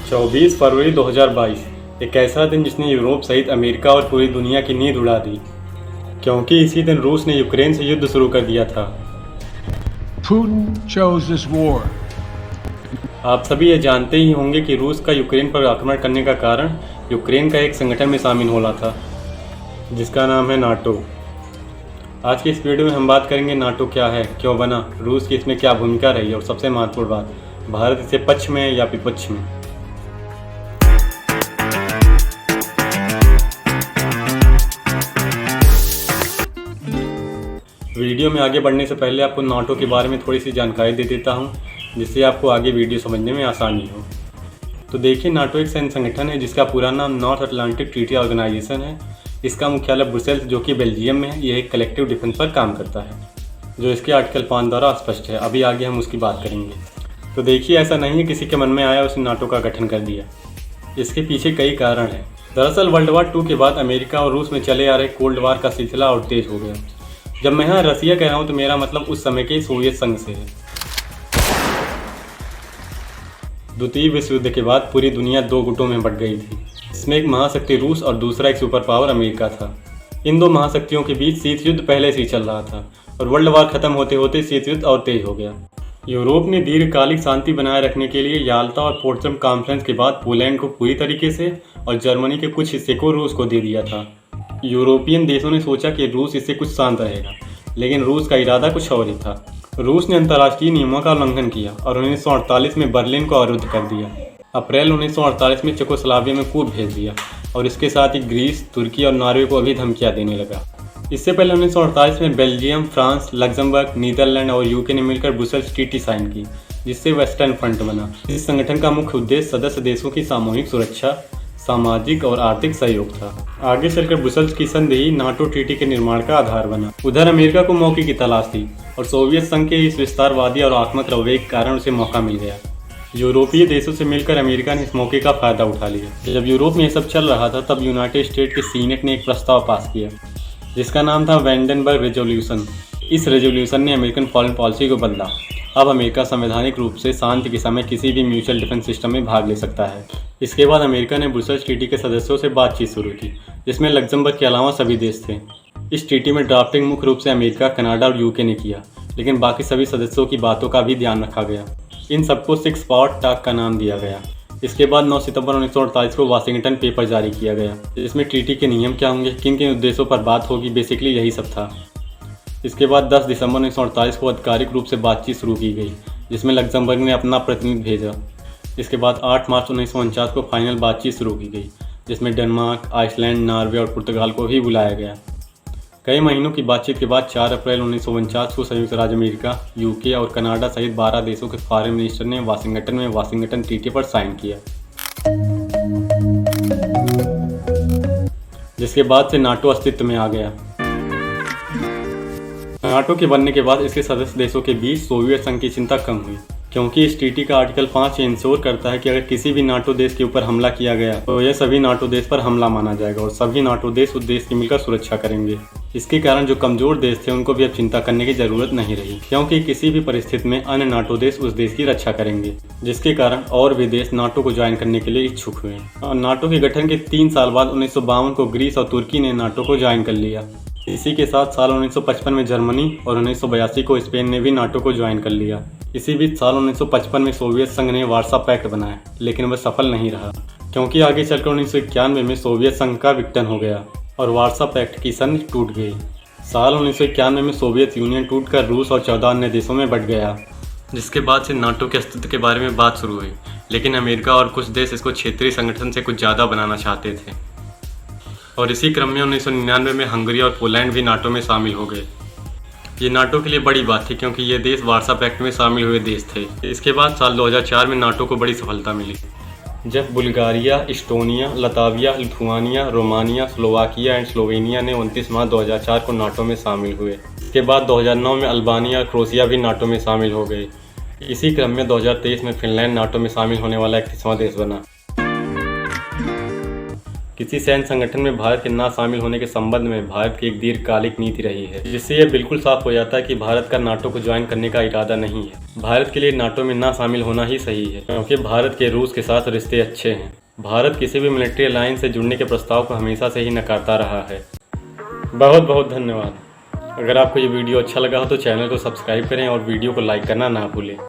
24 फरवरी 2022 एक ऐसा दिन जिसने यूरोप सहित अमेरिका और पूरी दुनिया की नींद उड़ा दी, क्योंकि इसी दिन रूस ने यूक्रेन से युद्ध शुरू कर दिया था। Putin chose this war. आप सभी ये जानते ही होंगे कि रूस का यूक्रेन पर आक्रमण करने का कारण यूक्रेन का एक संगठन में शामिल होना था, जिसका नाम है नाटो। आज की इस वीडियो में हम बात करेंगे नाटो क्या है, क्यों बना, रूस की इसमें क्या भूमिका रही और सबसे महत्वपूर्ण बात, भारत इसे पक्ष में या विपक्ष में। वीडियो में आगे बढ़ने से पहले आपको नाटो के बारे में थोड़ी सी जानकारी दे देता हूँ, जिससे आपको आगे वीडियो समझने में आसानी हो। तो देखिए, नाटो एक सैन्य संगठन है जिसका पूरा नाम नॉर्थ अटलांटिक ट्रीटी ऑर्गेनाइजेशन है। इसका मुख्यालय ब्रुसेल्स जो कि बेल्जियम में है। यह एक कलेक्टिव डिफेंस पर काम करता है, जो इसके आर्टिकल 5 द्वारा स्पष्ट है। अभी आगे हम उसकी बात करेंगे। तो देखिए, ऐसा नहीं है किसी के मन में आया उसने नाटो का गठन कर दिया। इसके पीछे कई कारण हैं। दरअसल वर्ल्ड वार 2 के बाद अमेरिका और रूस में चले आ रहे कोल्ड वार का सिलसिला और तेज हो गया। जब मैं यहाँ रसिया कह रहा हूँ तो मेरा मतलब उस समय के सोवियत संघ से है। द्वितीय विश्व युद्ध के बाद पूरी दुनिया दो गुटों में बंट गई थी। इसमें एक महाशक्ति रूस और दूसरा एक सुपर पावर अमेरिका था। इन दो महाशक्तियों के बीच शीत युद्ध पहले से ही चल रहा था और वर्ल्ड वार खत्म होते होते शीत युद्ध और तेज हो गया। यूरोप ने दीर्घकालिक शांति बनाए रखने के लिए याल्टा और पोट्सडम कॉन्फ्रेंस के बाद पोलैंड को पूरी तरीके से और जर्मनी के कुछ हिस्से को रूस को दे दिया था। यूरोपियन देशों ने सोचा कि रूस इससे कुछ शांत रहेगा, लेकिन रूस का इरादा कुछ और ही था। रूस ने अंतर्राष्ट्रीय नियमों का उल्लंघन किया और 1948 में बर्लिन को अवरुद्ध कर दिया। अप्रैल 1948 में चेकोस्लोवाकिया में कूच भेज दिया और इसके साथ ही ग्रीस, तुर्की और नॉर्वे को भी धमकियां देने लगा। इससे पहले 1948 में बेल्जियम, फ्रांस, लग्जमबर्ग, नीदरलैंड और यूके ने मिलकर ब्रुसेल्स ट्रीटी साइन की, जिससे वेस्टर्न फ्रंट बना। इस संगठन का मुख्य उद्देश्य सदस्य देशों की सामूहिक सुरक्षा, सामाजिक और आर्थिक सहयोग था। आगे चलकर ब्रुसेल्स की संधि नाटो ट्रीटी के निर्माण का आधार बना। उधर अमेरिका को मौके की तलाश थी और सोवियत संघ के इस विस्तारवादी और आक्रामक रवैये के कारण उसे मौका मिल गया। यूरोपीय देशों से मिलकर अमेरिका ने इस मौके का फायदा उठा लिया। जब यूरोप में यह सब चल रहा था तब यूनाइटेड स्टेट के सीनेट ने एक प्रस्ताव पास किया, जिसका नाम था वैंडेनबर्ग रेजोल्यूशन। इस रेजोल्यूशन ने अमेरिकन फॉरेन पॉलिसी को बदला। अब अमेरिका संवैधानिक रूप से शांति के समय किसी भी म्यूचुअल डिफेंस सिस्टम में भाग ले सकता है। इसके बाद अमेरिका ने ब्रुसेल्स ट्रीटी के सदस्यों से बातचीत शुरू की, जिसमें लग्जमबर्ग के अलावा सभी देश थे। इस ट्रीटी में ड्राफ्टिंग मुख्य रूप से अमेरिका, कनाडा और यूके ने किया, लेकिन बाकी सभी सदस्यों की बातों का भी ध्यान रखा गया। इन सबको 6 पावर टॉक का नाम दिया गया। इसके बाद 9 सितंबर 1948 को वाशिंगटन पेपर जारी किया गया, जिसमें ट्रीटी के नियम क्या होंगे, किन किन उद्देश्यों पर बात होगी, बेसिकली यही सब था। इसके बाद 10 दिसंबर 1948 को आधिकारिक रूप से बातचीत शुरू की गई, जिसमें लग्जमबर्ग ने अपना प्रतिनिधि भेजा। इसके बाद 8 मार्च 1949 को फाइनल बातचीत शुरू की गई, जिसमें डेनमार्क, आइसलैंड, नॉर्वे और पुर्तगाल को भी बुलाया गया। कई महीनों की बातचीत के बाद 4 अप्रैल 1949 को संयुक्त राज्य अमेरिका, यूके और कनाडा सहित 12 देशों के फॉरेन मिनिस्टर ने वाशिंगटन में वाशिंगटन ट्रीटी पर साइन किया, जिसके बाद से नाटो अस्तित्व में आ गया। नाटो के बनने के बाद इसके सदस्य देशों के बीच सोवियत संघ की चिंता कम हुई, क्योंकि इस ट्रीटी का आर्टिकल 5 इंश्योर करता है कि अगर किसी भी नाटो देश के ऊपर हमला किया गया तो यह सभी नाटो देश पर हमला माना जाएगा और सभी नाटो देश उस देश की मिलकर सुरक्षा करेंगे। इसके कारण जो कमजोर देश थे उनको भी अब चिंता करने की जरूरत नहीं रही, क्योंकि किसी भी परिस्थिति में अन्य नाटो देश उस देश की रक्षा करेंगे, जिसके कारण और भी देश नाटो को ज्वाइन करने के लिए इच्छुक हुए। और नाटो के गठन के 3 साल बाद 1952 को ग्रीस और तुर्की ने नाटो को ज्वाइन कर लिया। इसी के साथ साल 1955 में जर्मनी और 1982 को स्पेन ने भी नाटो को ज्वाइन कर लिया। इसी बीच साल 1955 में सोवियत संघ ने वार्सा पैक्ट बनाया, लेकिन वह सफल नहीं रहा, क्योंकि आगे चलकर 1991 में सोवियत संघ का विघटन हो गया और वार्सा पैक्ट की संधि टूट गई। साल 1991 में सोवियत यूनियन टूटकर रूस और 14 अन्य देशों में बंट गया, जिसके बाद से नाटो के अस्तित्व के बारे में बात शुरू हुई। लेकिन अमेरिका और कुछ देश इसको क्षेत्रीय संगठन से कुछ ज़्यादा बनाना चाहते थे और इसी क्रम में 1999 में हंगरी और पोलैंड भी नाटो में शामिल हो गए। ये नाटो के लिए बड़ी बात थी, क्योंकि ये देश वार्सा पैक्ट में शामिल हुए देश थे। इसके बाद साल 2004 में नाटो को बड़ी सफलता मिली, जब Bulgaria, Estonia, Latvia, Lithuania, Romania, Slovakia and Slovenia ने 29 मार्च 2004 को नाटो में शामिल हुए। इसके बाद 2009 में अल्बानिया और क्रोएशिया भी नाटो में शामिल हो गए। इसी क्रम में 2023 में फिनलैंड नाटो में शामिल होने वाला 31वां देश बना। किसी सैन्य संगठन में भारत के ना शामिल होने के संबंध में भारत की एक दीर्घकालिक नीति रही है, जिससे यह बिल्कुल साफ हो जाता है कि भारत का नाटो को ज्वाइन करने का इरादा नहीं है। भारत के लिए नाटो में ना शामिल होना ही सही है, क्योंकि भारत के रूस के साथ रिश्ते अच्छे हैं। भारत किसी भी मिलिट्री अलायंस से जुड़ने के प्रस्ताव को हमेशा से ही नकारता रहा है। बहुत बहुत धन्यवाद। अगर आपको ये वीडियो अच्छा लगा हो तो चैनल को सब्सक्राइब करें और वीडियो को लाइक करना ना भूलें।